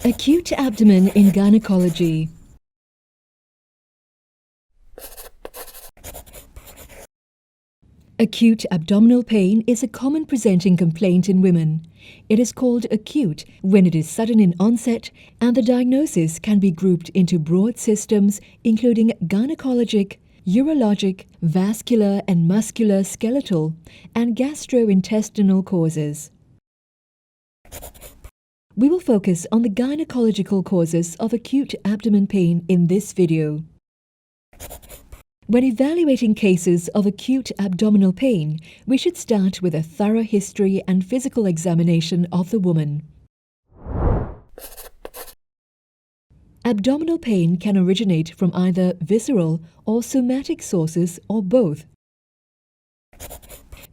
Acute abdomen in gynecology. Acute abdominal pain is a common presenting complaint in women. It is called acute when it is sudden in onset, and the diagnosis can be grouped into broad systems including gynecologic, urologic, vascular and musculoskeletal, and gastrointestinal causes. We will focus on the gynecological causes of acute abdomen pain in this video. When evaluating cases of acute abdominal pain, we should start with a thorough history and physical examination of the woman. Abdominal pain can originate from either visceral or somatic sources or both.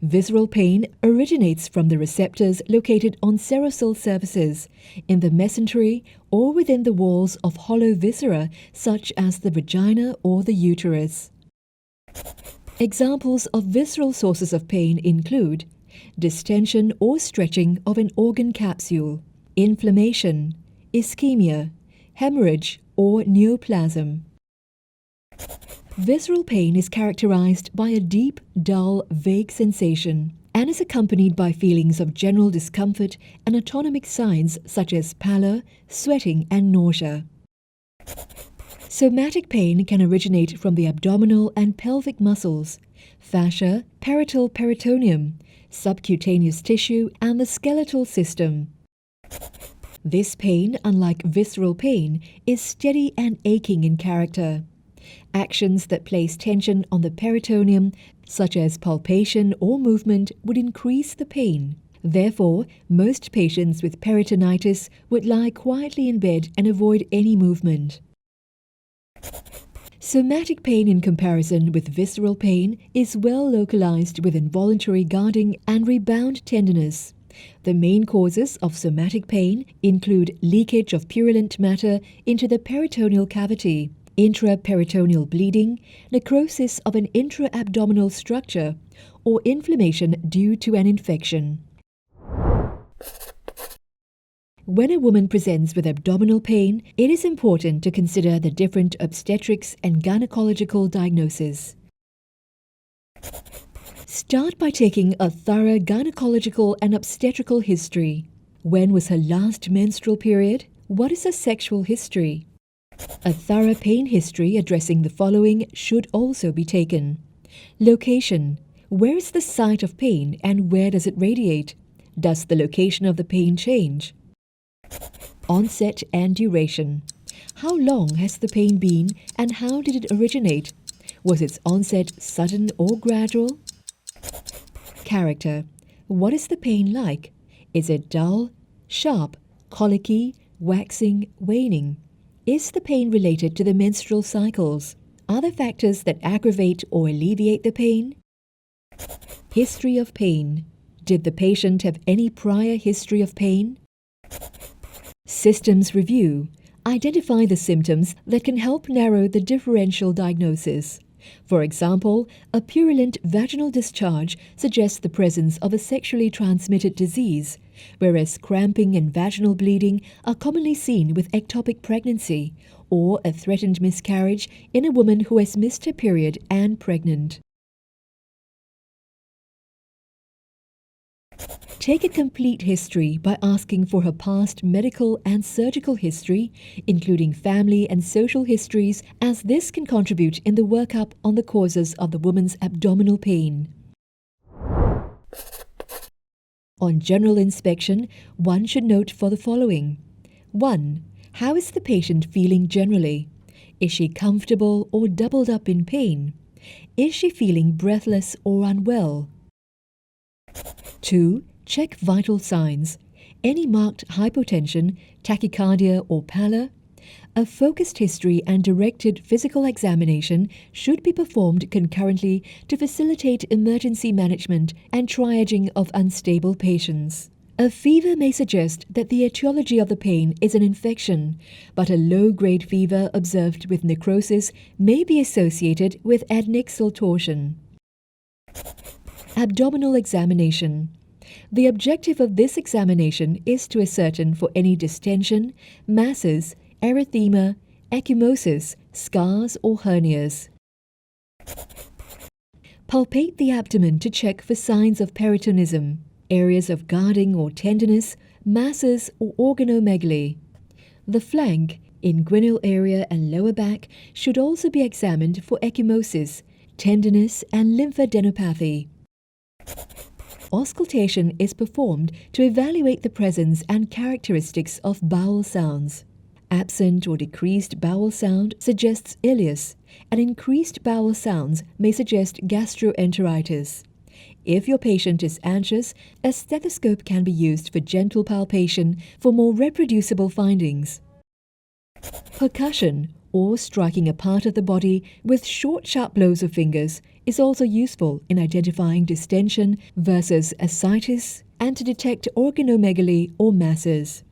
Visceral pain originates from the receptors located on serosal surfaces, in the mesentery, or within the walls of hollow viscera such as the vagina or the uterus. Examples of visceral sources of pain include distension or stretching of an organ capsule, inflammation, ischemia, hemorrhage, or neoplasm. Visceral pain is characterized by a deep, dull, vague sensation and is accompanied by feelings of general discomfort and autonomic signs such as pallor, sweating, and nausea. Somatic pain can originate from the abdominal and pelvic muscles, fascia, parietal peritoneum, subcutaneous tissue, and the skeletal system. This pain, unlike visceral pain, is steady and aching in character. Actions that place tension on the peritoneum, such as palpation or movement, would increase the pain. Therefore, most patients with peritonitis would lie quietly in bed and avoid any movement. Somatic pain in comparison with visceral pain is well localized with involuntary guarding and rebound tenderness. The main causes of somatic pain include leakage of purulent matter into the peritoneal cavity, intraperitoneal bleeding, necrosis of an intra-abdominal structure, or inflammation due to an infection. When a woman presents with abdominal pain, it is important to consider the different obstetrics and gynecological diagnoses. Start by taking a thorough gynecological and obstetrical history. When was her last menstrual period? What is her sexual history? A thorough pain history addressing the following should also be taken. Location. Where is the site of pain and where does it radiate? Does the location of the pain change? Onset and duration. How long has the pain been and how did it originate? Was its onset sudden or gradual? Character. What is the pain like? Is it dull, sharp, colicky, waxing, waning? Is the pain related to the menstrual cycles? Are there factors that aggravate or alleviate the pain? History of pain. Did the patient have any prior history of pain? Systems review. Identify the symptoms that can help narrow the differential diagnosis. For example, a purulent vaginal discharge suggests the presence of a sexually transmitted disease, whereas cramping and vaginal bleeding are commonly seen with ectopic pregnancy or a threatened miscarriage in a woman who has missed her period and pregnant. Take a complete history by asking for her past medical and surgical history, including family and social histories, as this can contribute in the workup on the causes of the woman's abdominal pain. On general inspection, one should note for the following. 1. How is the patient feeling generally? Is she comfortable or doubled up in pain? Is she feeling breathless or unwell? 2. Check vital signs. Any marked hypotension, tachycardia or pallor? A focused history and directed physical examination should be performed concurrently to facilitate emergency management and triaging of unstable patients. A fever may suggest that the etiology of the pain is an infection, but a low-grade fever observed with necrosis may be associated with adnexal torsion. Abdominal examination. The objective of this examination is to ascertain for any distension, masses, erythema, ecchymosis, scars or hernias. Palpate the abdomen to check for signs of peritonism, areas of guarding or tenderness, masses or organomegaly. The flank, inguinal area and lower back should also be examined for ecchymosis, tenderness and lymphadenopathy. Auscultation is performed to evaluate the presence and characteristics of bowel sounds. Absent or decreased bowel sound suggests ileus, and increased bowel sounds may suggest gastroenteritis. If your patient is anxious, a stethoscope can be used for gentle palpation for more reproducible findings. Percussion, or striking a part of the body with short, sharp blows of fingers, is also useful in identifying distension versus ascites and to detect organomegaly or masses.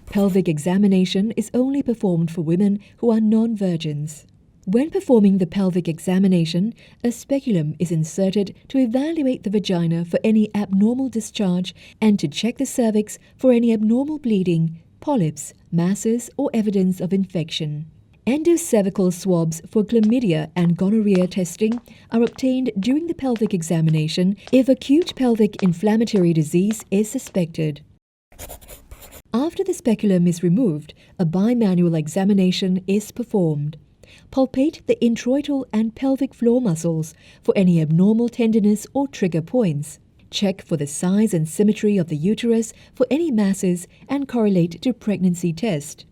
Pelvic examination is only performed for women who are non-virgins. When performing the pelvic examination, a speculum is inserted to evaluate the vagina for any abnormal discharge and to check the cervix for any abnormal bleeding, polyps, masses, or evidence of infection. Endocervical swabs for chlamydia and gonorrhea testing are obtained during the pelvic examination if acute pelvic inflammatory disease is suspected. After the speculum is removed, a bimanual examination is performed. Palpate the introital and pelvic floor muscles for any abnormal tenderness or trigger points. Check for the size and symmetry of the uterus for any masses and correlate to pregnancy test.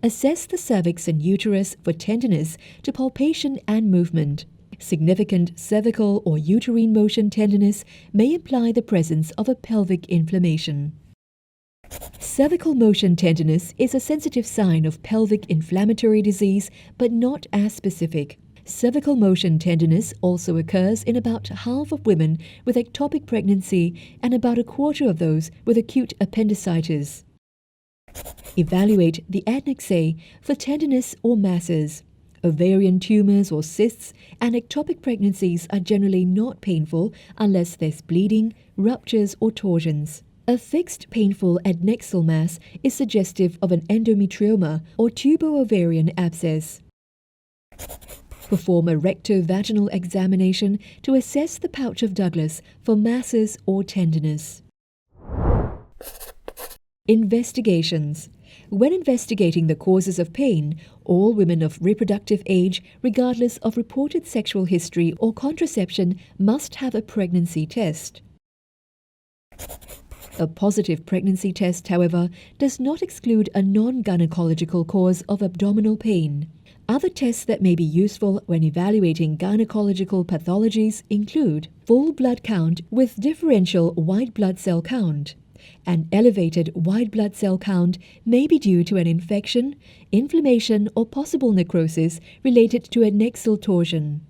Assess the cervix and uterus for tenderness to palpation and movement. Significant cervical or uterine motion tenderness may imply the presence of a pelvic inflammation. Cervical motion tenderness is a sensitive sign of pelvic inflammatory disease, but not as specific. Cervical motion tenderness also occurs in about half of women with ectopic pregnancy and about a quarter of those with acute appendicitis. Evaluate the adnexae for tenderness or masses. Ovarian tumors or cysts and ectopic pregnancies are generally not painful unless there's bleeding, ruptures or torsions. A fixed painful adnexal mass is suggestive of an endometrioma or tubo-ovarian abscess. Perform a rectovaginal examination to assess the pouch of Douglas for masses or tenderness. Investigations. When investigating the causes of pain, all women of reproductive age, regardless of reported sexual history or contraception, must have a pregnancy test. A positive pregnancy test, however, does not exclude a non-gynecological cause of abdominal pain. Other tests that may be useful when evaluating gynecological pathologies include full blood count with differential white blood cell count. An elevated white blood cell count may be due to an infection, inflammation, or possible necrosis related to adnexal torsion.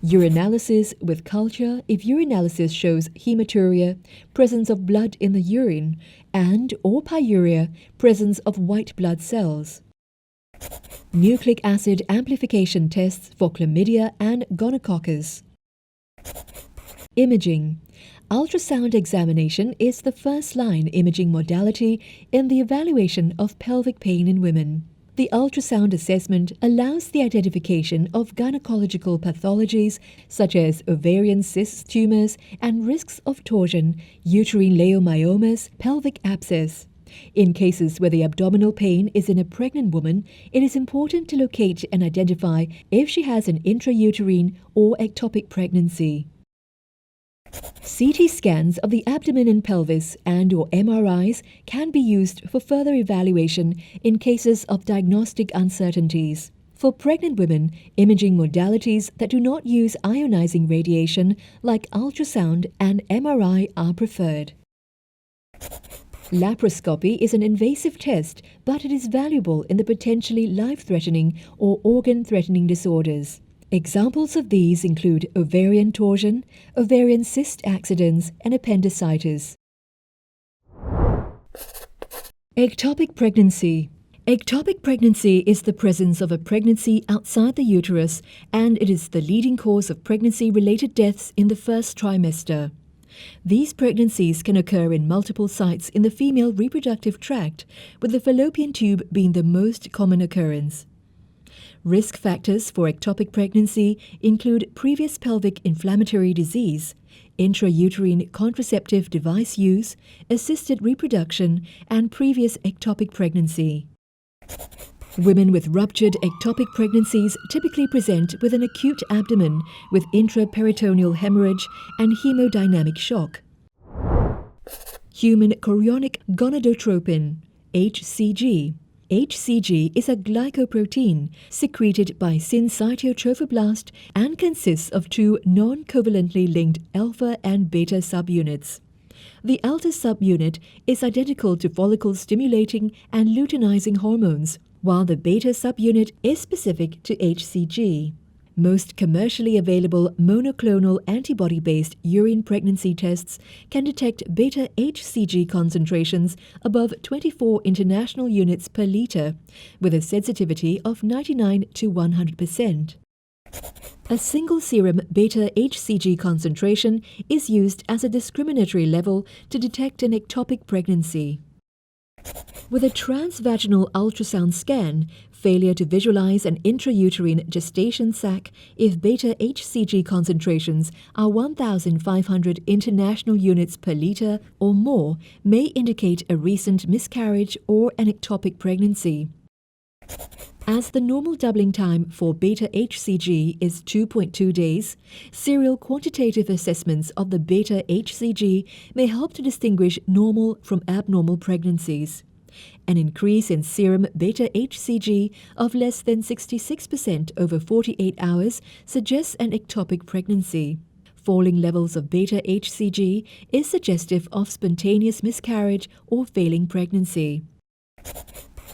Urinalysis with culture if urinalysis shows hematuria, presence of blood in the urine, and or pyuria, presence of white blood cells. Nucleic acid amplification tests for chlamydia and gonococcus. Imaging. Ultrasound examination is the first-line imaging modality in the evaluation of pelvic pain in women. The ultrasound assessment allows the identification of gynecological pathologies such as ovarian cyst tumors and risks of torsion, uterine leiomyomas, pelvic abscess. In cases where the abdominal pain is in a pregnant woman, it is important to locate and identify if she has an intrauterine or ectopic pregnancy. CT scans of the abdomen and pelvis and/or MRIs can be used for further evaluation in cases of diagnostic uncertainties. For pregnant women, imaging modalities that do not use ionizing radiation like ultrasound and MRI are preferred. Laparoscopy is an invasive test, but it is valuable in the potentially life-threatening or organ-threatening disorders. Examples of these include ovarian torsion, ovarian cyst accidents, and appendicitis. Ectopic pregnancy. Ectopic pregnancy is the presence of a pregnancy outside the uterus, and it is the leading cause of pregnancy-related deaths in the first trimester. These pregnancies can occur in multiple sites in the female reproductive tract, with the fallopian tube being the most common occurrence. Risk factors for ectopic pregnancy include previous pelvic inflammatory disease, intrauterine contraceptive device use, assisted reproduction, and previous ectopic pregnancy. Women with ruptured ectopic pregnancies typically present with an acute abdomen with intraperitoneal hemorrhage and hemodynamic shock. Human chorionic gonadotropin, HCG. HCG is a glycoprotein secreted by syncytiotrophoblasts and consists of two non-covalently linked alpha and beta subunits. The alpha subunit is identical to follicle-stimulating and luteinizing hormones, while the beta subunit is specific to HCG. Most commercially available monoclonal antibody-based urine pregnancy tests can detect beta HCG concentrations above 24 international units per liter, with a sensitivity of 99 to 100%. A single serum beta HCG concentration is used as a discriminatory level to detect an ectopic pregnancy. With a transvaginal ultrasound scan, failure to visualize an intrauterine gestation sac if beta HCG concentrations are 1,500 international units per liter or more may indicate a recent miscarriage or an ectopic pregnancy. As the normal doubling time for beta HCG is 2.2 days, serial quantitative assessments of the beta HCG may help to distinguish normal from abnormal pregnancies. An increase in serum beta HCG of less than 66% over 48 hours suggests an ectopic pregnancy. Falling levels of beta HCG is suggestive of spontaneous miscarriage or failing pregnancy.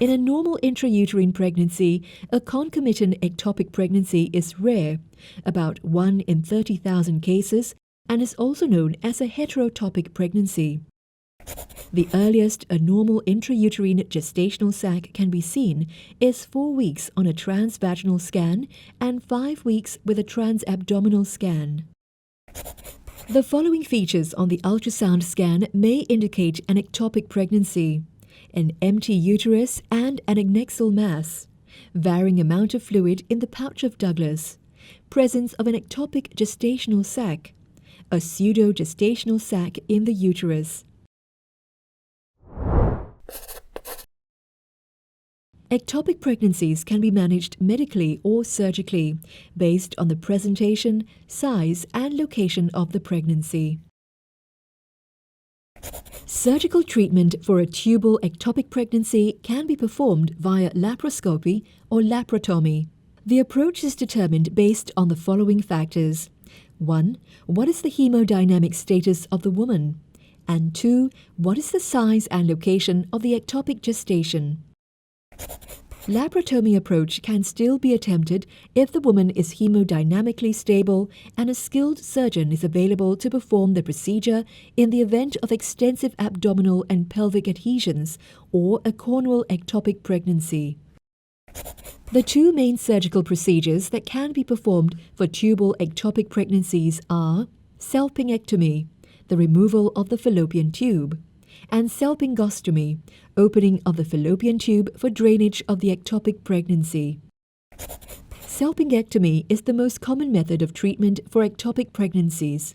In a normal intrauterine pregnancy, a concomitant ectopic pregnancy is rare, about 1 in 30,000 cases, and is also known as a heterotopic pregnancy. The earliest a normal intrauterine gestational sac can be seen is 4 weeks on a transvaginal scan and 5 weeks with a transabdominal scan. The following features on the ultrasound scan may indicate an ectopic pregnancy: an empty uterus and an adnexal mass, varying amount of fluid in the pouch of Douglas, presence of an ectopic gestational sac, a pseudo-gestational sac in the uterus. Ectopic pregnancies can be managed medically or surgically based on the presentation, size, and location of the pregnancy. Surgical treatment for a tubal ectopic pregnancy can be performed via laparoscopy or laparotomy. The approach is determined based on the following factors. 1. What is the hemodynamic status of the woman? And 2. What is the size and location of the ectopic gestation? Laparotomy approach can still be attempted if the woman is hemodynamically stable and a skilled surgeon is available to perform the procedure in the event of extensive abdominal and pelvic adhesions or a cornual ectopic pregnancy. The two main surgical procedures that can be performed for tubal ectopic pregnancies are salpingectomy, the removal of the fallopian tube, and salpingostomy, opening of the fallopian tube for drainage of the ectopic pregnancy. Salpingectomy is the most common method of treatment for ectopic pregnancies.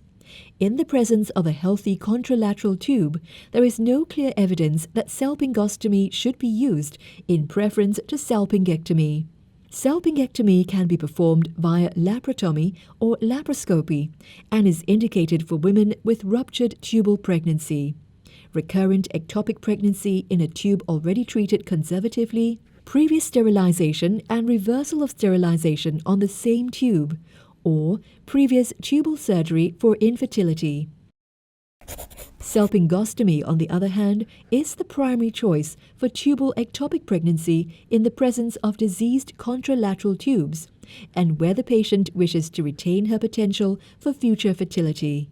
In the presence of a healthy contralateral tube, there is no clear evidence that salpingostomy should be used in preference to salpingectomy. Salpingectomy can be performed via laparotomy or laparoscopy and is indicated for women with ruptured tubal pregnancy, recurrent ectopic pregnancy in a tube already treated conservatively, previous sterilization and reversal of sterilization on the same tube, or previous tubal surgery for infertility. Salpingostomy, on the other hand, is the primary choice for tubal ectopic pregnancy in the presence of diseased contralateral tubes and where the patient wishes to retain her potential for future fertility.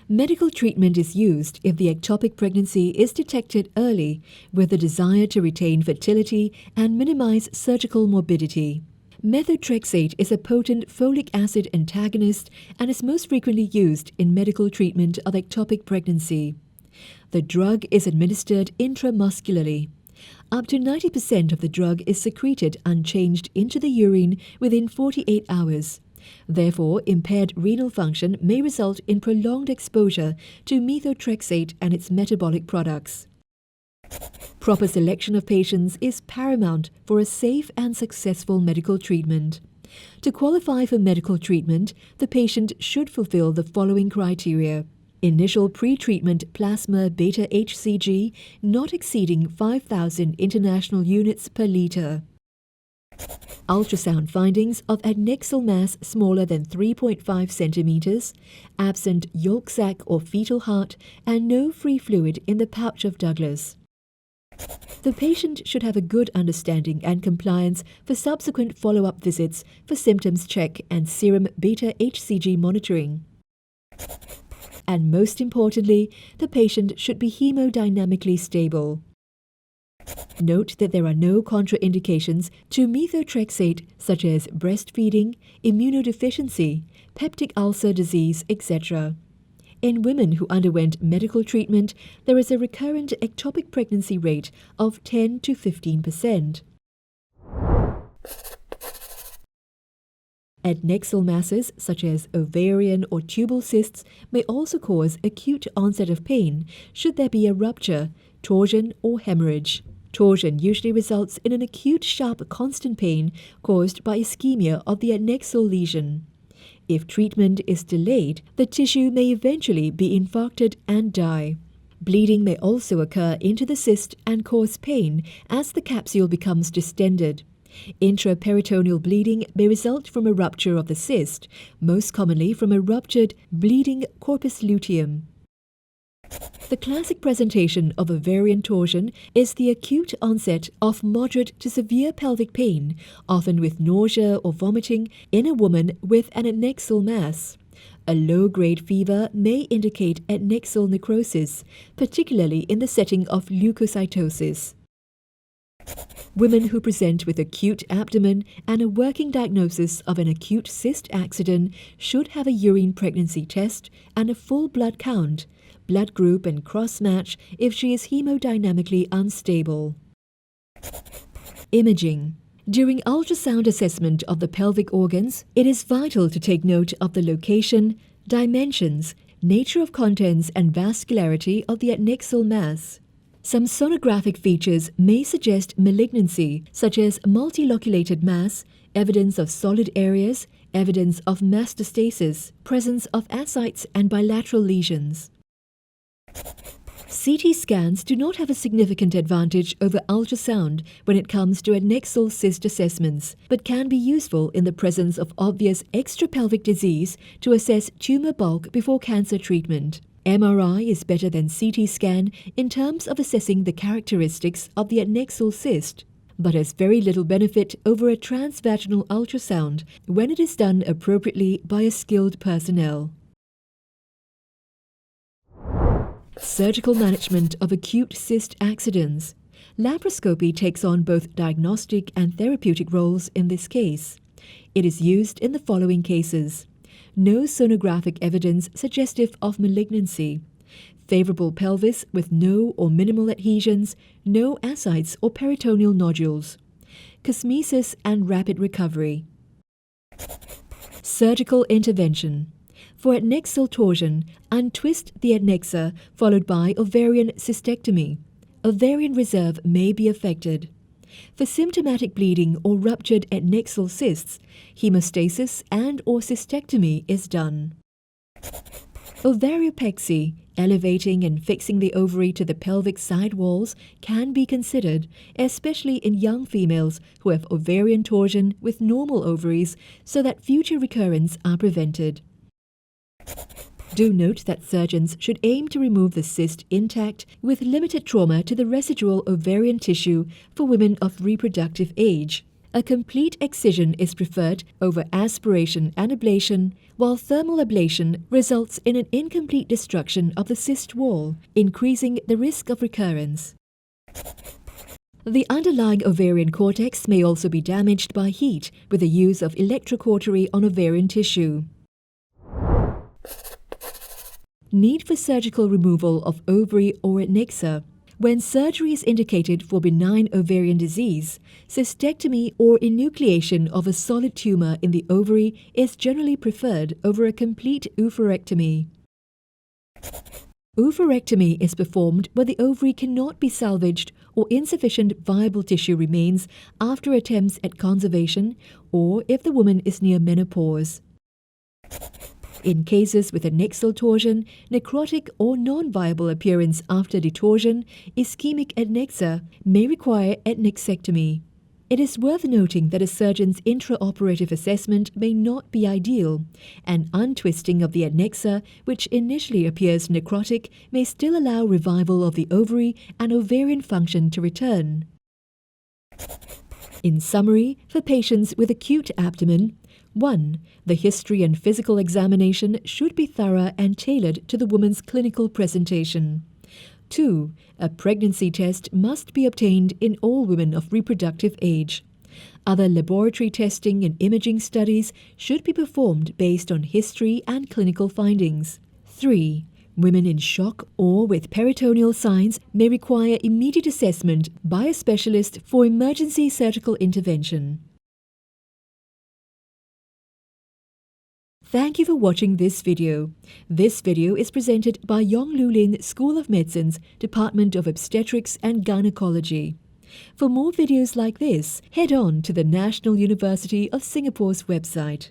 Medical treatment is used if the ectopic pregnancy is detected early with the desire to retain fertility and minimize surgical morbidity. Methotrexate is a potent folic acid antagonist and is most frequently used in medical treatment of ectopic pregnancy. The drug is administered intramuscularly. Up to 90% of the drug is secreted unchanged into the urine within 48 hours. Therefore, impaired renal function may result in prolonged exposure to methotrexate and its metabolic products. Proper selection of patients is paramount for a safe and successful medical treatment. To qualify for medical treatment, the patient should fulfill the following criteria. Initial pre-treatment plasma beta-HCG not exceeding 5,000 international units per liter. Ultrasound findings of adnexal mass smaller than 3.5 centimeters, absent yolk sac or fetal heart, and no free fluid in the pouch of Douglas. The patient should have a good understanding and compliance for subsequent follow-up visits for symptoms check and serum beta-HCG monitoring. And most importantly, the patient should be hemodynamically stable. Note that there are no contraindications to methotrexate such as breastfeeding, immunodeficiency, peptic ulcer disease, etc. In women who underwent medical treatment, there is a recurrent ectopic pregnancy rate of 10 to 15%. Adnexal masses, such as ovarian or tubal cysts, may also cause acute onset of pain should there be a rupture, torsion, or hemorrhage. Torsion usually results in an acute, sharp, constant pain caused by ischemia of the adnexal lesion. If treatment is delayed, the tissue may eventually be infarcted and die. Bleeding may also occur into the cyst and cause pain as the capsule becomes distended. Intraperitoneal bleeding may result from a rupture of the cyst, most commonly from a ruptured, bleeding corpus luteum. The classic presentation of ovarian torsion is the acute onset of moderate to severe pelvic pain, often with nausea or vomiting, in a woman with an adnexal mass. A low-grade fever may indicate adnexal necrosis, particularly in the setting of leukocytosis. Women who present with acute abdomen and a working diagnosis of an acute cyst accident should have a urine pregnancy test and a full blood count, blood group and cross-match if she is hemodynamically unstable. Imaging. During ultrasound assessment of the pelvic organs, it is vital to take note of the location, dimensions, nature of contents and vascularity of the adnexal mass. Some sonographic features may suggest malignancy, such as multiloculated mass, evidence of solid areas, evidence of mastostasis, presence of ascites and bilateral lesions. CT scans do not have a significant advantage over ultrasound when it comes to adnexal cyst assessments, but can be useful in the presence of obvious extrapelvic disease to assess tumor bulk before cancer treatment. MRI is better than CT scan in terms of assessing the characteristics of the adnexal cyst, but has very little benefit over a transvaginal ultrasound when it is done appropriately by a skilled personnel. Surgical management of acute cyst accidents. Laparoscopy takes on both diagnostic and therapeutic roles in this case. It is used in the following cases: no sonographic evidence suggestive of malignancy, favorable pelvis with no or minimal adhesions, no ascites or peritoneal nodules, cosmesis and rapid recovery. Surgical intervention. For adnexal torsion, untwist the adnexa followed by ovarian cystectomy. Ovarian reserve may be affected. For symptomatic bleeding or ruptured adnexal cysts, hemostasis and or cystectomy is done. Ovariopexy, elevating and fixing the ovary to the pelvic side walls, can be considered, especially in young females who have ovarian torsion with normal ovaries, so that future recurrence are prevented. Do note that surgeons should aim to remove the cyst intact with limited trauma to the residual ovarian tissue for women of reproductive age. A complete excision is preferred over aspiration and ablation, while thermal ablation results in an incomplete destruction of the cyst wall, increasing the risk of recurrence. The underlying ovarian cortex may also be damaged by heat with the use of electrocautery on ovarian tissue. Need for surgical removal of ovary or adnexa. When surgery is indicated for benign ovarian disease, cystectomy or enucleation of a solid tumor in the ovary is generally preferred over a complete oophorectomy. Oophorectomy is performed where the ovary cannot be salvaged or insufficient viable tissue remains after attempts at conservation or if the woman is near menopause. In cases with adnexal torsion, necrotic or non-viable appearance after detorsion, ischemic adnexa may require adnexectomy. It is worth noting that a surgeon's intraoperative assessment may not be ideal, and untwisting of the adnexa, which initially appears necrotic, may still allow revival of the ovary and ovarian function to return. In summary, for patients with acute abdomen, 1. The history and physical examination should be thorough and tailored to the woman's clinical presentation. 2. A pregnancy test must be obtained in all women of reproductive age. Other laboratory testing and imaging studies should be performed based on history and clinical findings. 3. Women in shock or with peritoneal signs may require immediate assessment by a specialist for emergency surgical intervention. Thank you for watching this video. This video is presented by Yongloo Lin School of Medicine's Department of Obstetrics and Gynaecology. For more videos like this, head on to the National University of Singapore's website.